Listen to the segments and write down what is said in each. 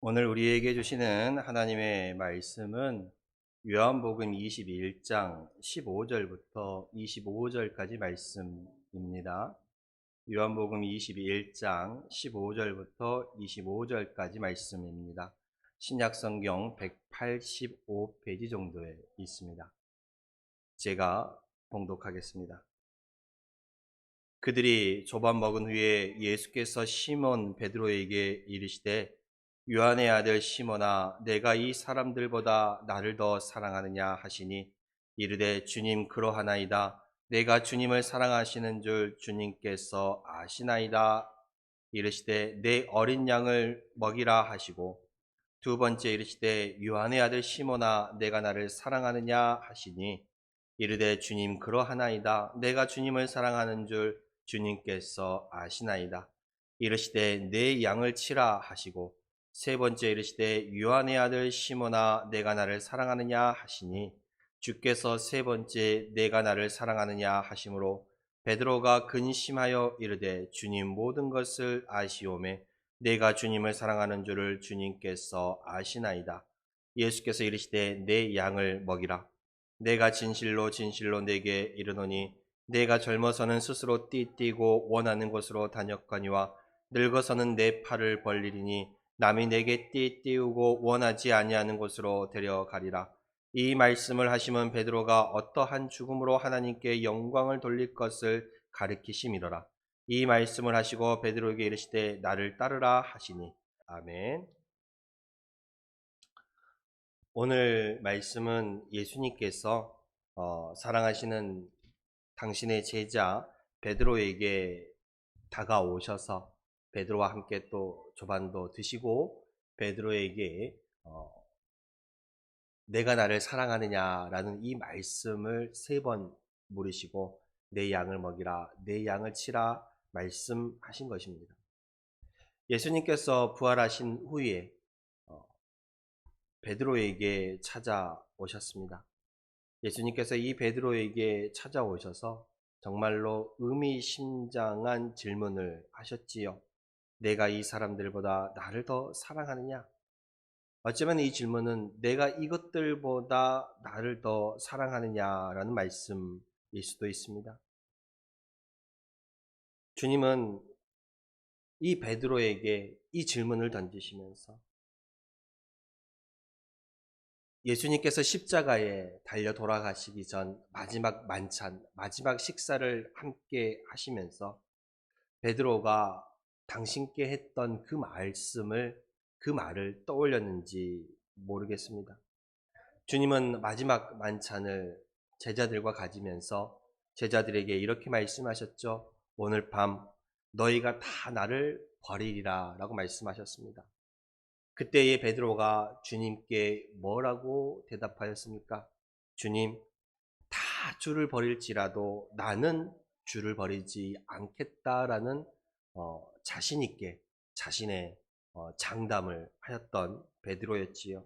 오늘 우리에게 주시는 하나님의 말씀은 요한복음 21장 15절부터 25절까지 말씀입니다. 요한복음 21장 15절부터 25절까지 말씀입니다. 신약성경 185페이지 정도에 있습니다. 제가 봉독하겠습니다. 그들이 조반 먹은 후에 예수께서 시몬 베드로에게 이르시되 요한의 아들 시몬아 내가 이 사람들보다 나를 더 사랑하느냐 하시니 이르되 주님 그러하나이다. 내가 주님을 사랑하시는 줄 주님께서 아시나이다. 이르시되 내 어린 양을 먹이라 하시고 두 번째 이르시되 요한의 아들 시몬아 내가 나를 사랑하느냐 하시니 이르되 주님 그러하나이다. 내가 주님을 사랑하는 줄 주님께서 아시나이다. 이르시되 내 양을 치라 하시고 세 번째 이르시되 요한의 아들 시몬아 내가 나를 사랑하느냐 하시니 주께서 세 번째 내가 나를 사랑하느냐 하심으로 베드로가 근심하여 이르되 주님 모든 것을 아시오매 내가 주님을 사랑하는 줄을 주님께서 아시나이다. 예수께서 이르시되 내 양을 먹이라. 내가 진실로 진실로 내게 이르노니 내가 젊어서는 스스로 띠띠고 원하는 곳으로 다녔거니와 늙어서는 내 팔을 벌리리니 남이 내게 띠띠우고 원하지 아니하는 곳으로 데려가리라. 이 말씀을 하시면 베드로가 어떠한 죽음으로 하나님께 영광을 돌릴 것을 가르치심이로라. 이 말씀을 하시고 베드로에게 이르시되 나를 따르라 하시니. 아멘. 오늘 말씀은 예수님께서 사랑하시는 당신의 제자 베드로에게 다가오셔서 베드로와 함께 또 조반도 드시고 베드로에게 내가 나를 사랑하느냐라는 이 말씀을 세 번 물으시고 내 양을 먹이라, 내 양을 치라 말씀하신 것입니다. 예수님께서 부활하신 후에 베드로에게 찾아오셨습니다. 예수님께서 이 베드로에게 찾아오셔서 정말로 의미심장한 질문을 하셨지요. 내가 이 사람들보다 나를 더 사랑하느냐? 어쩌면 이 질문은 내가 이것들보다 나를 더 사랑하느냐라는 말씀일 수도 있습니다. 주님은 이 베드로에게 이 질문을 던지시면서 예수님께서 십자가에 달려 돌아가시기 전 마지막 만찬, 마지막 식사를 함께 하시면서 베드로가 당신께 했던 그 말을 떠올렸는지 모르겠습니다. 주님은 마지막 만찬을 제자들과 가지면서 제자들에게 이렇게 말씀하셨죠. 오늘 밤 너희가 다 나를 버리리라 라고 말씀하셨습니다. 그때의 베드로가 주님께 뭐라고 대답하였습니까? 주님, 다 주를 버릴지라도 나는 주를 버리지 않겠다라는 자신 있게 자신의 장담을 하였던 베드로였지요.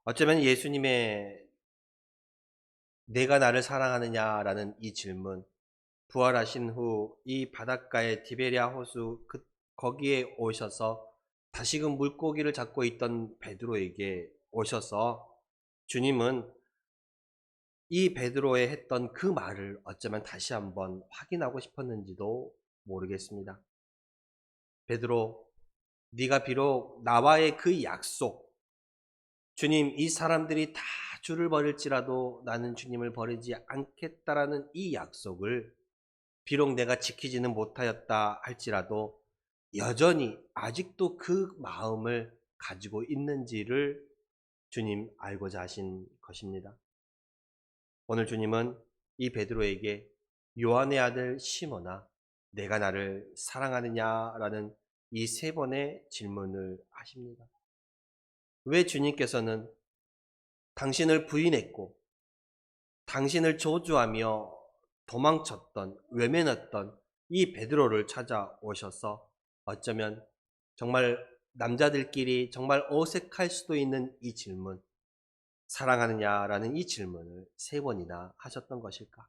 어쩌면 예수님의 내가 나를 사랑하느냐라는 이 질문, 부활하신 후 이 바닷가의 디베랴 호수 거기에 오셔서 다시금 물고기를 잡고 있던 베드로에게 오셔서 주님은 이 베드로의 했던 그 말을 어쩌면 다시 한번 확인하고 싶었는지도 모르겠습니다. 베드로, 네가 비록 나와의 그 약속, 주님 이 사람들이 다 주를 버릴지라도 나는 주님을 버리지 않겠다라는 이 약속을 비록 내가 지키지는 못하였다 할지라도 여전히 아직도 그 마음을 가지고 있는지를 주님 알고자 하신 것입니다. 오늘 주님은 이 베드로에게 요한의 아들 시몬아 내가 나를 사랑하느냐라는 이 세 번의 질문을 하십니다. 왜 주님께서는 당신을 부인했고 당신을 저주하며 도망쳤던 외면했던 이 베드로를 찾아오셔서 어쩌면 정말 남자들끼리 정말 어색할 수도 있는 이 질문, 사랑하느냐라는 이 질문을 세 번이나 하셨던 것일까?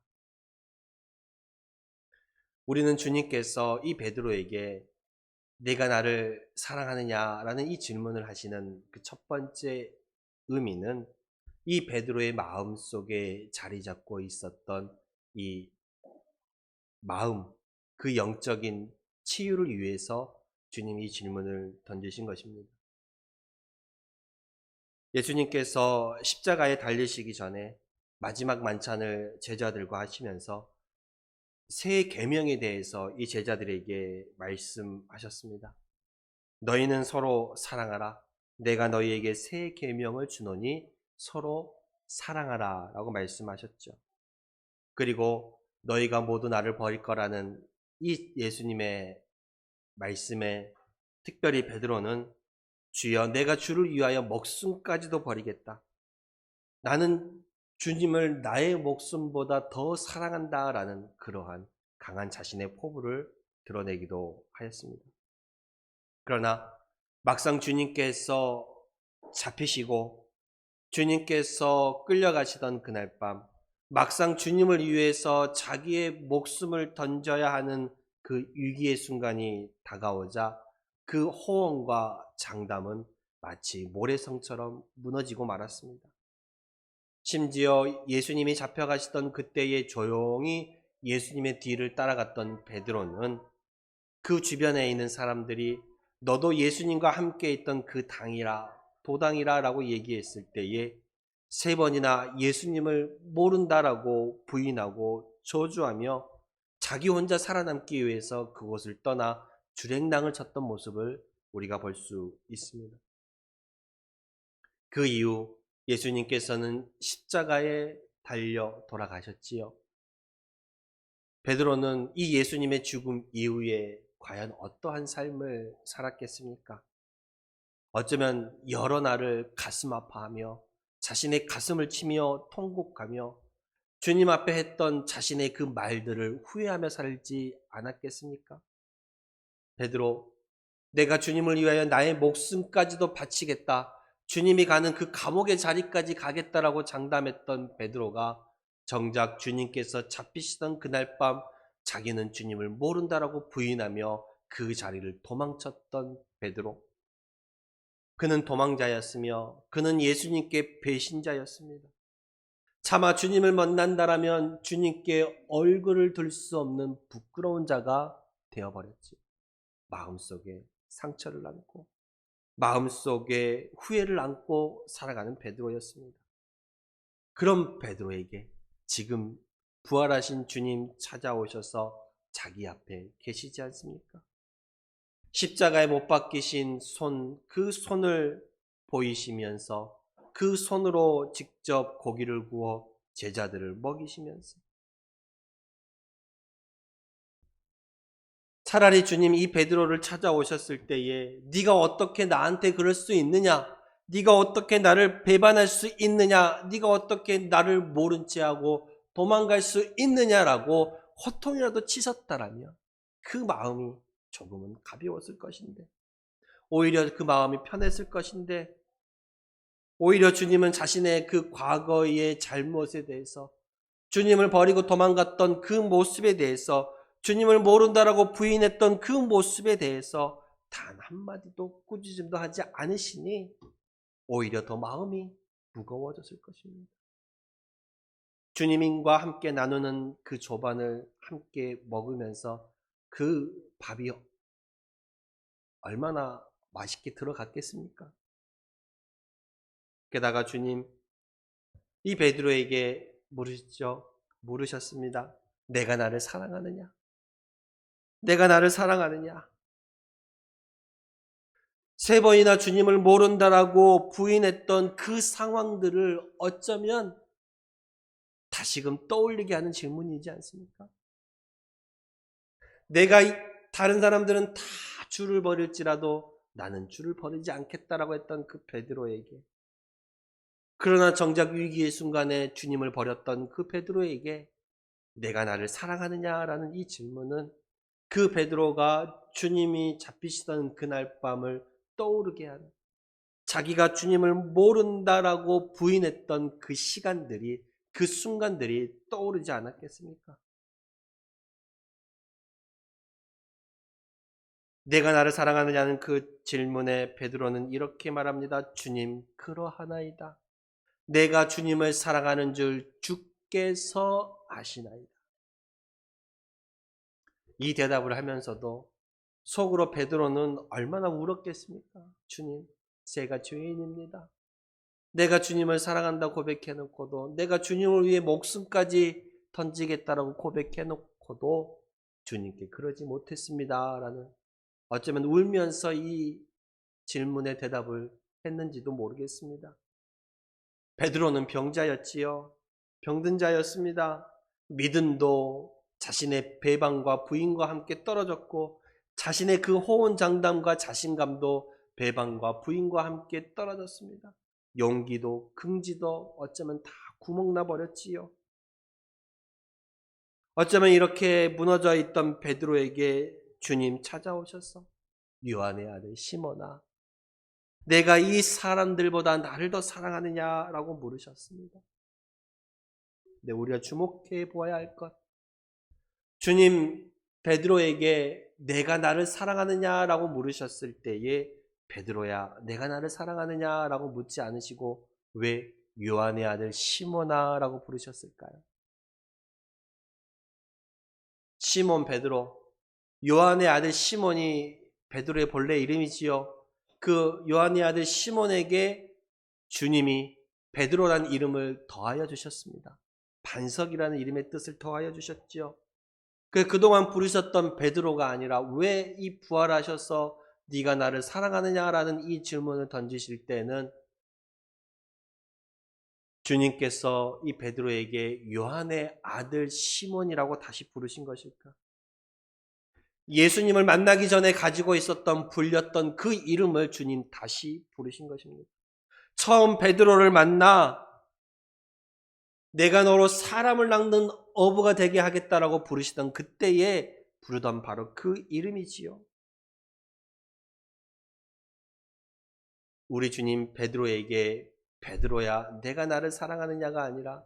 우리는 주님께서 이 베드로에게 내가 나를 사랑하느냐라는 이 질문을 하시는 그 첫 번째 의미는 이 베드로의 마음 속에 자리 잡고 있었던 이 마음, 그 영적인 치유를 위해서 주님이 이 질문을 던지신 것입니다. 예수님께서 십자가에 달리시기 전에 마지막 만찬을 제자들과 하시면서 새 계명에 대해서 이 제자들에게 말씀하셨습니다. 너희는 서로 사랑하라. 내가 너희에게 새 계명을 주노니 서로 사랑하라 라고 말씀하셨죠. 그리고 너희가 모두 나를 버릴 거라는 이 예수님의 말씀에 특별히 베드로는 주여 내가 주를 위하여 목숨까지도 버리겠다. 나는 주님을 나의 목숨보다 더 사랑한다라는 그러한 강한 자신의 포부를 드러내기도 하였습니다. 그러나 막상 주님께서 잡히시고 주님께서 끌려가시던 그날 밤, 막상 주님을 위해서 자기의 목숨을 던져야 하는 그 위기의 순간이 다가오자 그 호언과 장담은 마치 모래성처럼 무너지고 말았습니다. 심지어 예수님이 잡혀가시던 그때에 조용히 예수님의 뒤를 따라갔던 베드로는 그 주변에 있는 사람들이 너도 예수님과 함께 있던 그 당이라 도당이라 라고 얘기했을 때에 세 번이나 예수님을 모른다라고 부인하고 저주하며 자기 혼자 살아남기 위해서 그곳을 떠나 주랭랑을 쳤던 모습을 우리가 볼 수 있습니다. 그 이후 예수님께서는 십자가에 달려 돌아가셨지요. 베드로는 이 예수님의 죽음 이후에 과연 어떠한 삶을 살았겠습니까? 어쩌면 여러 날을 가슴 아파하며 자신의 가슴을 치며 통곡하며 주님 앞에 했던 자신의 그 말들을 후회하며 살지 않았겠습니까? 베드로, 내가 주님을 위하여 나의 목숨까지도 바치겠다. 주님이 가는 그 감옥의 자리까지 가겠다라고 장담했던 베드로가 정작 주님께서 잡히시던 그날 밤 자기는 주님을 모른다라고 부인하며 그 자리를 도망쳤던 베드로. 그는 도망자였으며 그는 예수님께 배신자였습니다. 차마 주님을 만난다라면 주님께 얼굴을 들 수 없는 부끄러운 자가 되어버렸지. 마음속에 상처를 안고 마음속에 후회를 안고 살아가는 베드로였습니다. 그런 베드로에게 지금 부활하신 주님 찾아오셔서 자기 앞에 계시지 않습니까? 십자가에 못 박히신 손, 그 손을 보이시면서 그 손으로 직접 고기를 구워 제자들을 먹이시면서 차라리 주님 이 베드로를 찾아오셨을 때에 네가 어떻게 나한테 그럴 수 있느냐? 네가 어떻게 나를 배반할 수 있느냐? 네가 어떻게 나를 모른 채하고 도망갈 수 있느냐라고 호통이라도 치셨다라면 그 마음이 조금은 가벼웠을 것인데 오히려 그 마음이 편했을 것인데 오히려 주님은 자신의 그 과거의 잘못에 대해서 주님을 버리고 도망갔던 그 모습에 대해서 주님을 모른다라고 부인했던 그 모습에 대해서 단 한마디도 꾸짖음도 하지 않으시니 오히려 더 마음이 무거워졌을 것입니다. 주님과 함께 나누는 그 조반을 함께 먹으면서 그 밥이 얼마나 맛있게 들어갔겠습니까? 게다가 주님 이 베드로에게 물으셨습니다. 내가 나를 사랑하느냐? 내가 나를 사랑하느냐? 세 번이나 주님을 모른다라고 부인했던 그 상황들을 어쩌면 다시금 떠올리게 하는 질문이지 않습니까? 내가 다른 사람들은 다 주를 버릴지라도 나는 주를 버리지 않겠다라고 했던 그 베드로에게 그러나 정작 위기의 순간에 주님을 버렸던 그 베드로에게 내가 나를 사랑하느냐라는 이 질문은 그 베드로가 주님이 잡히시던 그날 밤을 떠오르게 하는 자기가 주님을 모른다라고 부인했던 그 시간들이 그 순간들이 떠오르지 않았겠습니까? 내가 나를 사랑하느냐는 그 질문에 베드로는 이렇게 말합니다. 주님, 그러하나이다. 내가 주님을 사랑하는 줄 주께서 아시나이다. 이 대답을 하면서도 속으로 베드로는 얼마나 울었겠습니까? 주님, 제가 죄인입니다. 내가 주님을 사랑한다고 고백해놓고도, 내가 주님을 위해 목숨까지 던지겠다라고 고백해놓고도 주님께 그러지 못했습니다. 라는, 어쩌면 울면서 이 질문에 대답을 했는지도 모르겠습니다. 베드로는 병자였지요. 병든 자였습니다. 믿음도 자신의 배반과 부인과 함께 떨어졌고, 자신의 그 호언장담과 자신감도 배반과 부인과 함께 떨어졌습니다. 용기도 긍지도 어쩌면 다 구멍나 버렸지요. 어쩌면 이렇게 무너져 있던 베드로에게 주님 찾아오셔서 요한의 아들 시몬아, 내가 이 사람들보다 나를 더 사랑하느냐라고 물으셨습니다. 근데 우리가 주목해 보아야 할 것, 주님 베드로에게 내가 나를 사랑하느냐라고 물으셨을 때에 베드로야 내가 나를 사랑하느냐라고 묻지 않으시고 왜 요한의 아들 시몬아라고 부르셨을까요? 시몬 베드로, 요한의 아들 시몬이 베드로의 본래 이름이지요. 그 요한의 아들 시몬에게 주님이 베드로라는 이름을 더하여 주셨습니다. 반석이라는 이름의 뜻을 더하여 주셨지요. 그동안 부르셨던 베드로가 아니라 왜 이 부활하셔서 네가 나를 사랑하느냐라는 이 질문을 던지실 때는 주님께서 이 베드로에게 요한의 아들 시몬이라고 다시 부르신 것일까? 예수님을 만나기 전에 가지고 있었던 불렸던 그 이름을 주님 다시 부르신 것입니다. 처음 베드로를 만나 내가 너로 사람을 낚는 어부가 되게 하겠다라고 부르시던 그때에 부르던 바로 그 이름이지요. 우리 주님 베드로에게 베드로야 내가 나를 사랑하느냐가 아니라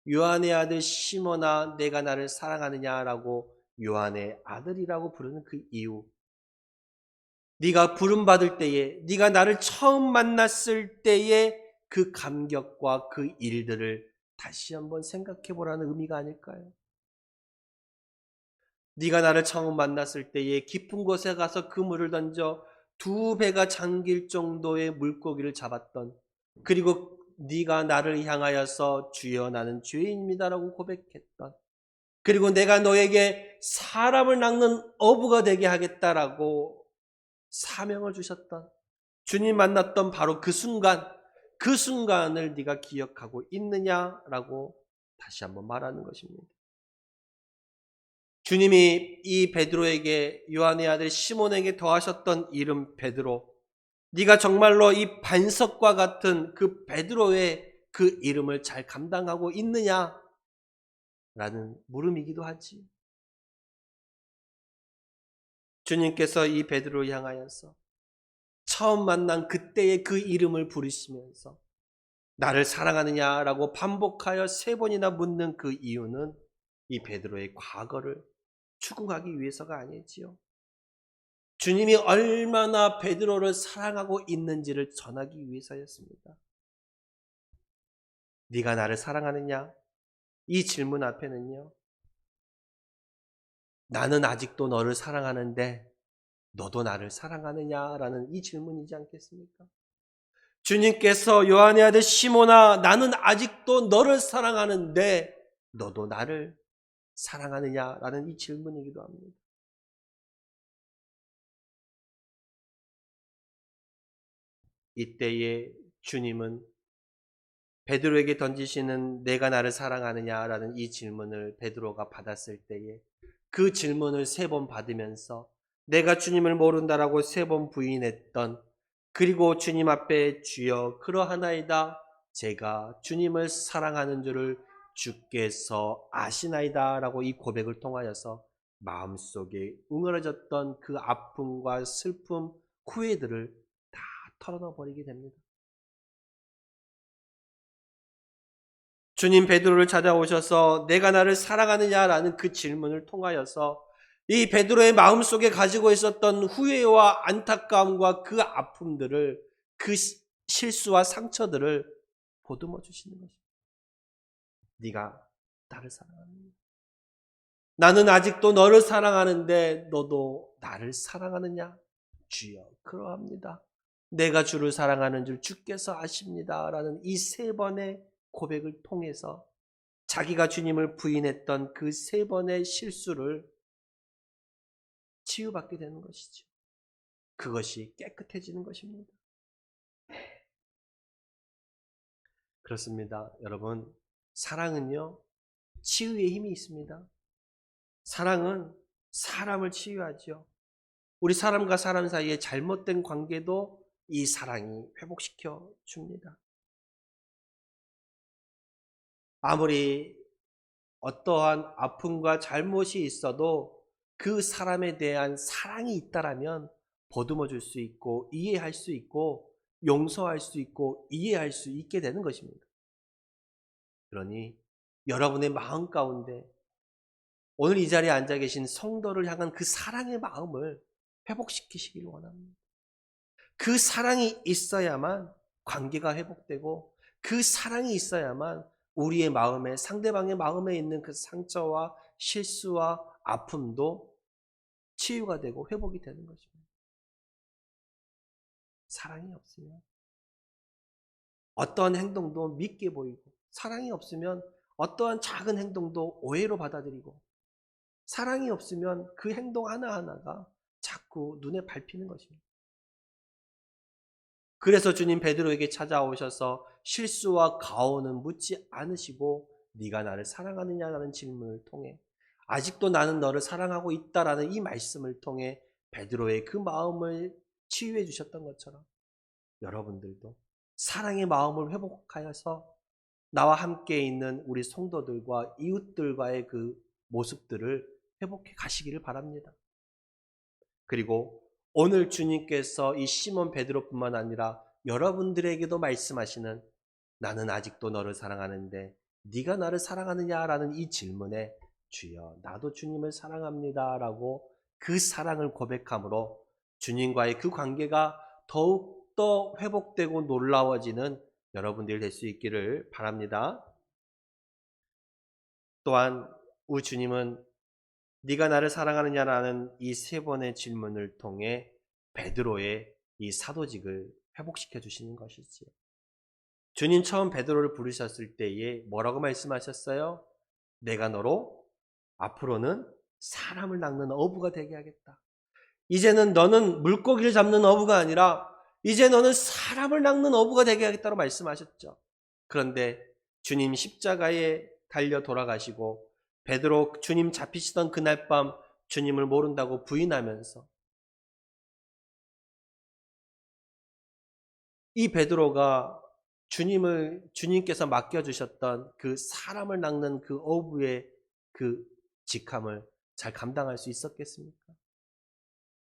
요한의 아들 시몬아 내가 나를 사랑하느냐라고 요한의 아들이라고 부르는 그 이유, 네가 부름받을 때에, 네가 나를 처음 만났을 때의 그 감격과 그 일들을 다시 한번 생각해 보라는 의미가 아닐까요? 네가 나를 처음 만났을 때에 깊은 곳에 가서 그물을 던져 두 배가 잠길 정도의 물고기를 잡았던, 그리고 네가 나를 향하여서 주여 나는 죄인입니다라고 고백했던, 그리고 내가 너에게 사람을 낚는 어부가 되게 하겠다라고 사명을 주셨던, 주님 만났던 바로 그 순간, 그 순간을 네가 기억하고 있느냐라고 다시 한번 말하는 것입니다. 주님이 이 베드로에게 요한의 아들 시몬에게 더하셨던 이름 베드로, 네가 정말로 이 반석과 같은 그 베드로의 그 이름을 잘 감당하고 있느냐라는 물음이기도 하지. 주님께서 이 베드로를 향하여서 처음 만난 그때의 그 이름을 부르시면서 나를 사랑하느냐라고 반복하여 세 번이나 묻는 그 이유는 이 베드로의 과거를 추궁하기 위해서가 아니지요. 주님이 얼마나 베드로를 사랑하고 있는지를 전하기 위해서였습니다. 네가 나를 사랑하느냐? 이 질문 앞에는요, 나는 아직도 너를 사랑하는데 너도 나를 사랑하느냐라는 이 질문이지 않겠습니까? 주님께서 요한의 아들 시몬아 나는 아직도 너를 사랑하는데 너도 나를 사랑하느냐라는 이 질문이기도 합니다. 이때에 주님은 베드로에게 던지시는 내가 나를 사랑하느냐라는 이 질문을 베드로가 받았을 때에 그 질문을 세 번 받으면서 내가 주님을 모른다라고 세 번 부인했던, 그리고 주님 앞에 주여 그러하나이다 제가 주님을 사랑하는 줄을 주께서 아시나이다 라고 이 고백을 통하여서 마음속에 응어려졌던 그 아픔과 슬픔, 후회들을 다 털어놔 버리게 됩니다. 주님 베드로를 찾아오셔서 내가 나를 사랑하느냐라는 그 질문을 통하여서 이 베드로의 마음속에 가지고 있었던 후회와 안타까움과 그 아픔들을, 그 실수와 상처들을 보듬어 주시는 것입니다. 네가 나를 사랑하느냐? 나는 아직도 너를 사랑하는데 너도 나를 사랑하느냐? 주여, 그러합니다. 내가 주를 사랑하는 줄 주께서 아십니다. 라는 이 세 번의 고백을 통해서 자기가 주님을 부인했던 그 세 번의 실수를 치유받게 되는 것이죠. 그것이 깨끗해지는 것입니다. 그렇습니다. 여러분, 사랑은요, 치유의 힘이 있습니다. 사랑은 사람을 치유하죠. 우리 사람과 사람 사이의 잘못된 관계도 이 사랑이 회복시켜 줍니다. 아무리 어떠한 아픔과 잘못이 있어도 그 사람에 대한 사랑이 있다라면 보듬어 줄 수 있고 이해할 수 있고 용서할 수 있고 이해할 수 있게 되는 것입니다. 그러니 여러분의 마음 가운데 오늘 이 자리에 앉아 계신 성도를 향한 그 사랑의 마음을 회복시키시길 원합니다. 그 사랑이 있어야만 관계가 회복되고 그 사랑이 있어야만 우리의 마음에, 상대방의 마음에 있는 그 상처와 실수와 아픔도 치유가 되고 회복이 되는 것입니다. 사랑이 없으면 어떠한 행동도 밉게 보이고, 사랑이 없으면 어떠한 작은 행동도 오해로 받아들이고, 사랑이 없으면 그 행동 하나하나가 자꾸 눈에 밟히는 것입니다. 그래서 주님 베드로에게 찾아오셔서 실수와 가오는 묻지 않으시고 네가 나를 사랑하느냐라는 질문을 통해 아직도 나는 너를 사랑하고 있다라는 이 말씀을 통해 베드로의 그 마음을 치유해 주셨던 것처럼 여러분들도 사랑의 마음을 회복하여서 나와 함께 있는 우리 성도들과 이웃들과의 그 모습들을 회복해 가시기를 바랍니다. 그리고 오늘 주님께서 이 시몬 베드로뿐만 아니라 여러분들에게도 말씀하시는 나는 아직도 너를 사랑하는데 네가 나를 사랑하느냐라는 이 질문에 주여 나도 주님을 사랑합니다라고 그 사랑을 고백함으로 주님과의 그 관계가 더욱더 회복되고 놀라워지는 여러분들이 될 수 있기를 바랍니다. 또한 우리 주님은 네가 나를 사랑하느냐라는 이 세 번의 질문을 통해 베드로의 이 사도직을 회복시켜 주시는 것이지요. 주님 처음 베드로를 부르셨을 때에 뭐라고 말씀하셨어요? 내가 너로 앞으로는 사람을 낚는 어부가 되게 하겠다. 이제는 너는 물고기를 잡는 어부가 아니라 이제 너는 사람을 낚는 어부가 되게 하겠다고 말씀하셨죠. 그런데 주님 십자가에 달려 돌아가시고 베드로 주님 잡히시던 그날 밤 주님을 모른다고 부인하면서 이 베드로가 주님께서 맡겨주셨던 그 사람을 낚는 그 어부의 그 직함을 잘 감당할 수 있었겠습니까?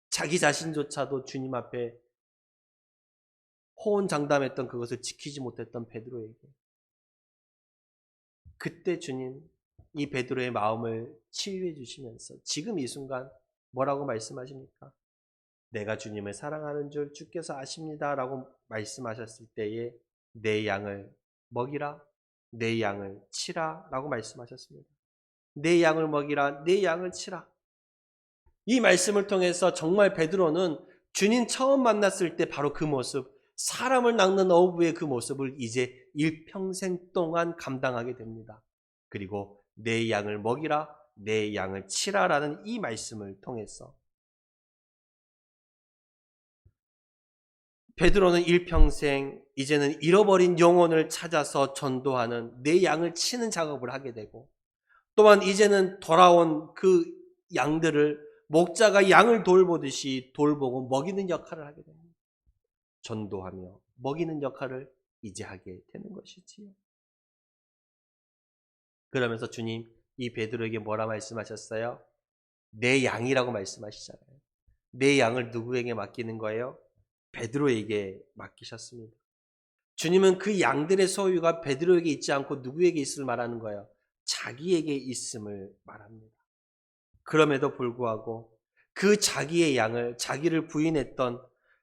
자기 자신조차도 주님 앞에 호언장담했던 그것을 지키지 못했던 베드로에게 그때 주님 이 베드로의 마음을 치유해 주시면서 지금 이 순간 뭐라고 말씀하십니까? 내가 주님을 사랑하는 줄 주께서 아십니다 라고 말씀하셨을 때에 내 양을 먹이라, 내 양을 치라 라고 말씀하셨습니다. 내 양을 먹이라, 내 양을 치라. 이 말씀을 통해서 정말 베드로는 주님 처음 만났을 때 바로 그 모습, 사람을 낚는 어부의 그 모습을 이제 일평생 동안 감당하게 됩니다. 그리고 내 양을 먹이라, 내 양을 치라라는 이 말씀을 통해서 베드로는 일평생 이제는 잃어버린 영혼을 찾아서 전도하는 내 양을 치는 작업을 하게 되고 또한 이제는 돌아온 그 양들을 목자가 양을 돌보듯이 돌보고 먹이는 역할을 하게 됩니다. 전도하며 먹이는 역할을 이제 하게 되는 것이지요. 그러면서 주님 이 베드로에게 뭐라 말씀하셨어요? 내 양이라고 말씀하시잖아요. 내 양을 누구에게 맡기는 거예요? 베드로에게 맡기셨습니다. 주님은 그 양들의 소유가 베드로에게 있지 않고 누구에게 있음을 말하는 거예요? 자기에게 있음을 말합니다. 그럼에도 불구하고 그 자기의 양을, 자기를 부인했던,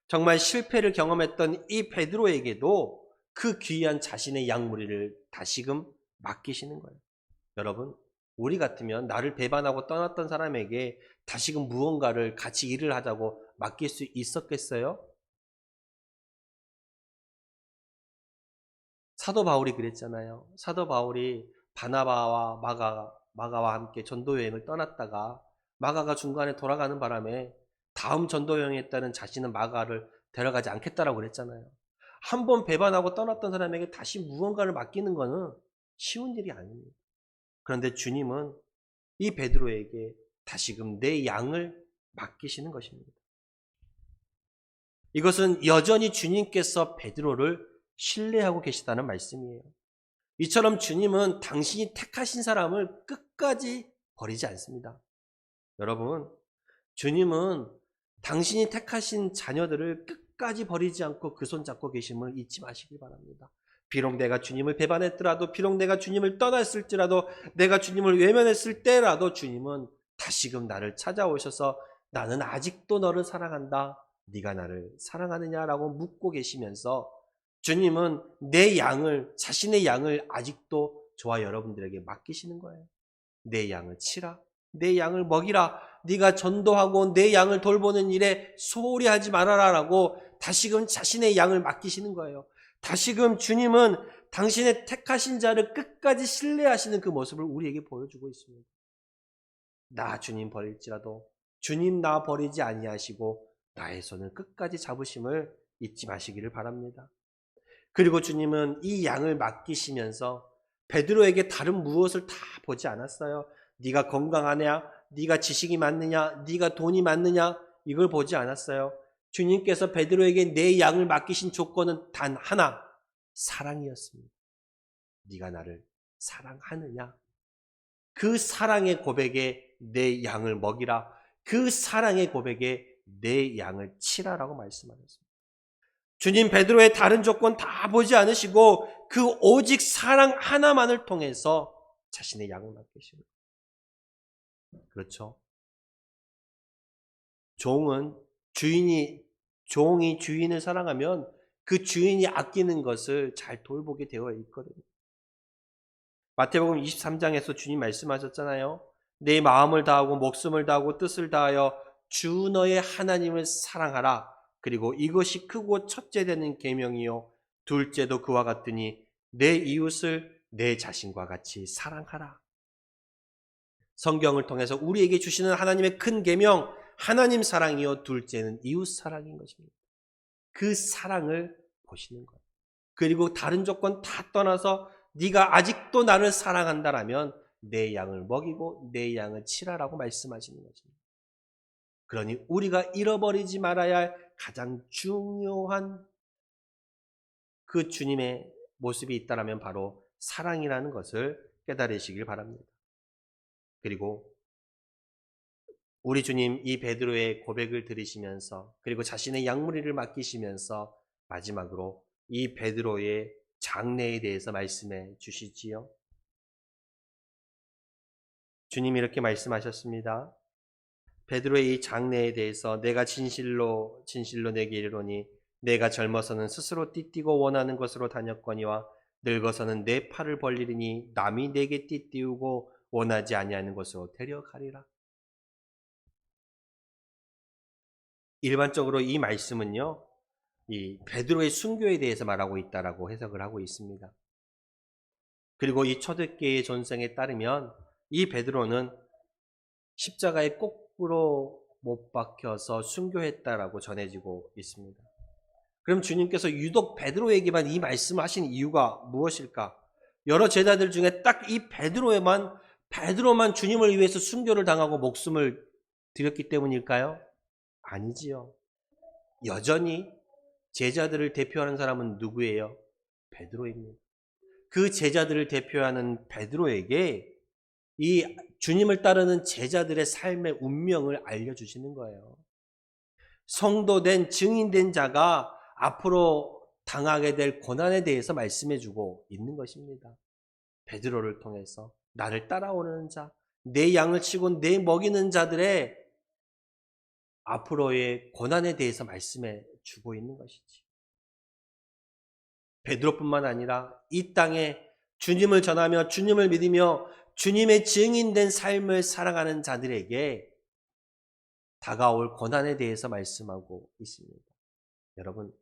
정말 실패를 경험했던 이 베드로에게도 그 귀한 자신의 양무리를 다시금 맡기시는 거예요. 여러분, 우리 같으면 나를 배반하고 떠났던 사람에게 다시금 무언가를 같이 일을 하자고 맡길 수 있었겠어요? 사도 바울이 그랬잖아요. 사도 바울이 바나바와 마가와 함께 전도 여행을 떠났다가 마가가 중간에 돌아가는 바람에 다음 전도 여행에 따른 자신은 마가를 데려가지 않겠다라고 그랬잖아요. 한 번 배반하고 떠났던 사람에게 다시 무언가를 맡기는 것은 쉬운 일이 아닙니다. 그런데 주님은 이 베드로에게 다시금 내 양을 맡기시는 것입니다. 이것은 여전히 주님께서 베드로를 신뢰하고 계시다는 말씀이에요. 이처럼 주님은 당신이 택하신 사람을 끝까지 버리지 않습니다. 여러분, 주님은 당신이 택하신 자녀들을 끝까지 버리지 않고 그 손 잡고 계심을 잊지 마시길 바랍니다. 비록 내가 주님을 배반했더라도, 비록 내가 주님을 떠났을지라도, 내가 주님을 외면했을 때라도 주님은 다시금 나를 찾아오셔서 나는 아직도 너를 사랑한다. 네가 나를 사랑하느냐라고 묻고 계시면서 주님은 내 양을, 자신의 양을 아직도 저와 여러분들에게 맡기시는 거예요. 내 양을 치라. 내 양을 먹이라. 네가 전도하고 내 양을 돌보는 일에 소홀히 하지 말아라라고 다시금 자신의 양을 맡기시는 거예요. 다시금 주님은 당신의 택하신 자를 끝까지 신뢰하시는 그 모습을 우리에게 보여주고 있습니다. 나 주님 버릴지라도 주님 나 버리지 아니하시고 나의 손을 끝까지 잡으심을 잊지 마시기를 바랍니다. 그리고 주님은 이 양을 맡기시면서 베드로에게 다른 무엇을 다 보지 않았어요. 네가 건강하냐? 네가 지식이 많느냐? 네가 돈이 많느냐? 이걸 보지 않았어요. 주님께서 베드로에게 내 양을 맡기신 조건은 단 하나, 사랑이었습니다. 네가 나를 사랑하느냐? 그 사랑의 고백에 내 양을 먹이라. 그 사랑의 고백에 내 양을 치라라고 말씀하셨습니다. 주님 베드로의 다른 조건 다 보지 않으시고 그 오직 사랑 하나만을 통해서 자신의 양을 맡기시고, 그렇죠? 종이 주인을 사랑하면 그 주인이 아끼는 것을 잘 돌보게 되어 있거든요. 마태복음 23장에서 주님 말씀하셨잖아요. 내 마음을 다하고 목숨을 다하고 뜻을 다하여 주 너의 하나님을 사랑하라. 그리고 이것이 크고 첫째 되는 계명이요 둘째도 그와 같으니 내 이웃을 내 자신과 같이 사랑하라. 성경을 통해서 우리에게 주시는 하나님의 큰 계명, 하나님 사랑이요 둘째는 이웃 사랑인 것입니다. 그 사랑을 보시는 거예요. 그리고 다른 조건 다 떠나서 네가 아직도 나를 사랑한다라면 내 양을 먹이고 내 양을 치라라고 말씀하시는 것입니다. 그러니 우리가 잃어버리지 말아야 할 가장 중요한 그 주님의 모습이 있다면 바로 사랑이라는 것을 깨달으시길 바랍니다. 그리고 우리 주님 이 베드로의 고백을 들으시면서 그리고 자신의 양무리를 맡기시면서 마지막으로 이 베드로의 장래에 대해서 말씀해 주시지요. 주님이 이렇게 말씀하셨습니다. 베드로의 이 장래에 대해서 내가 진실로 내게 이르노니 내가 젊어서는 스스로 띠띠고 원하는 것으로 다녔거니와 늙어서는 내 팔을 벌리리니 남이 내게 띠띠우고 원하지 아니하는 것으로 데려가리라. 일반적으로 이 말씀은요, 이 베드로의 순교에 대해서 말하고 있다라고 해석을 하고 있습니다. 그리고 이 초대교회의 전승에 따르면 이 베드로는 십자가에 거꾸로 못 박혀서 순교했다라고 전해지고 있습니다. 그럼 주님께서 유독 베드로에게만 이 말씀을 하신 이유가 무엇일까? 여러 제자들 중에 딱 이 베드로만 주님을 위해서 순교를 당하고 목숨을 드렸기 때문일까요? 아니지요. 여전히 제자들을 대표하는 사람은 누구예요? 베드로입니다. 그 제자들을 대표하는 베드로에게 이 주님을 따르는 제자들의 삶의 운명을 알려주시는 거예요. 성도된 증인된 자가 앞으로 당하게 될 고난에 대해서 말씀해주고 있는 것입니다. 베드로를 통해서 나를 따라오는 자, 내 양을 치고 내 먹이는 자들의 앞으로의 고난에 대해서 말씀해 주고 있는 것이지. 베드로뿐만 아니라 이 땅에 주님을 전하며 주님을 믿으며 주님의 증인된 삶을 살아가는 자들에게 다가올 고난에 대해서 말씀하고 있습니다. 여러분,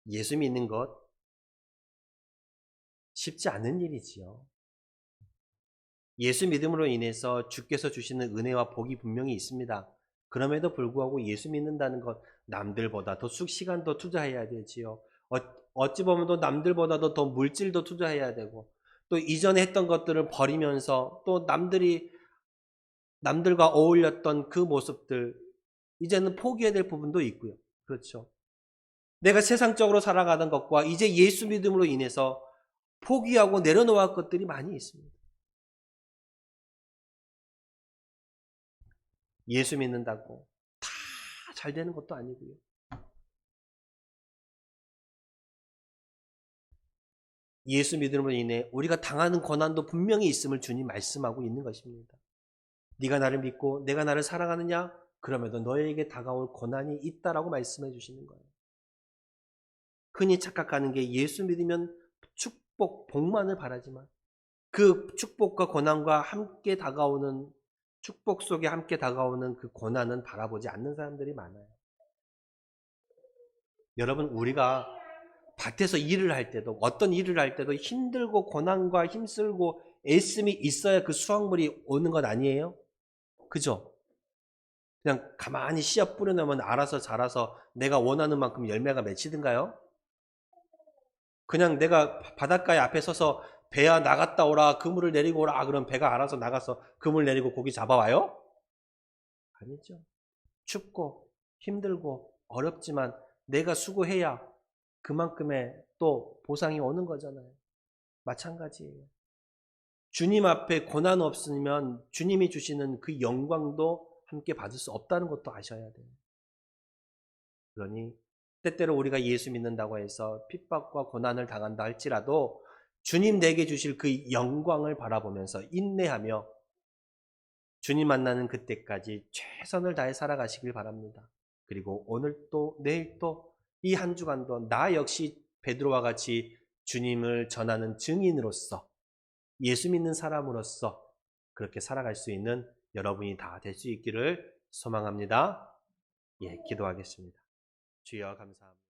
예수 믿는 것 쉽지 않은 일이지요. 예수 믿음으로 인해서 주께서 주시는 은혜와 복이 분명히 있습니다. 그럼에도 불구하고 예수 믿는다는 것 남들보다 더 시간도 투자해야 되지요. 어찌 보면 또 남들보다도 더 물질도 투자해야 되고 또 이전에 했던 것들을 버리면서 또 남들과 어울렸던 그 모습들 이제는 포기해야 될 부분도 있고요. 그렇죠. 내가 세상적으로 살아가던 것과 이제 예수 믿음으로 인해서 포기하고 내려놓을 것들이 많이 있습니다. 예수 믿는다고 다 잘 되는 것도 아니고요. 예수 믿음으로 인해 우리가 당하는 고난도 분명히 있음을 주님 말씀하고 있는 것입니다. 네가 나를 믿고 내가 나를 사랑하느냐? 그럼에도 너에게 다가올 고난이 있다라고 말씀해 주시는 거예요. 흔히 착각하는 게 예수 믿으면 축복, 복만을 바라지만 그 축복과 고난과 함께 다가오는 축복 속에 함께 다가오는 그 고난은 바라보지 않는 사람들이 많아요. 여러분, 우리가 밭에서 일을 할 때도 어떤 일을 할 때도 힘들고 고난과 힘쓰고 애씀이 있어야 그 수확물이 오는 것 아니에요? 그죠? 그냥 가만히 씨앗 뿌려놓으면 알아서 자라서 내가 원하는 만큼 열매가 맺히든가요? 그냥 내가 바닷가에 앞에 서서 배야 나갔다 오라 그물을 내리고 오라 그럼 배가 알아서 나가서 그물 내리고 고기 잡아와요? 아니죠. 춥고 힘들고 어렵지만 내가 수고해야 그만큼의 또 보상이 오는 거잖아요. 마찬가지예요. 주님 앞에 고난 없으면 주님이 주시는 그 영광도 함께 받을 수 없다는 것도 아셔야 돼요. 그러니 때때로 우리가 예수 믿는다고 해서 핍박과 고난을 당한다 할지라도 주님 내게 주실 그 영광을 바라보면서 인내하며 주님 만나는 그때까지 최선을 다해 살아가시길 바랍니다. 그리고 오늘 또 내일 또 이 한 주간도 나 역시 베드로와 같이 주님을 전하는 증인으로서 예수 믿는 사람으로서 그렇게 살아갈 수 있는 여러분이 다 될 수 있기를 소망합니다. 예, 기도하겠습니다. 주여 감사합니다.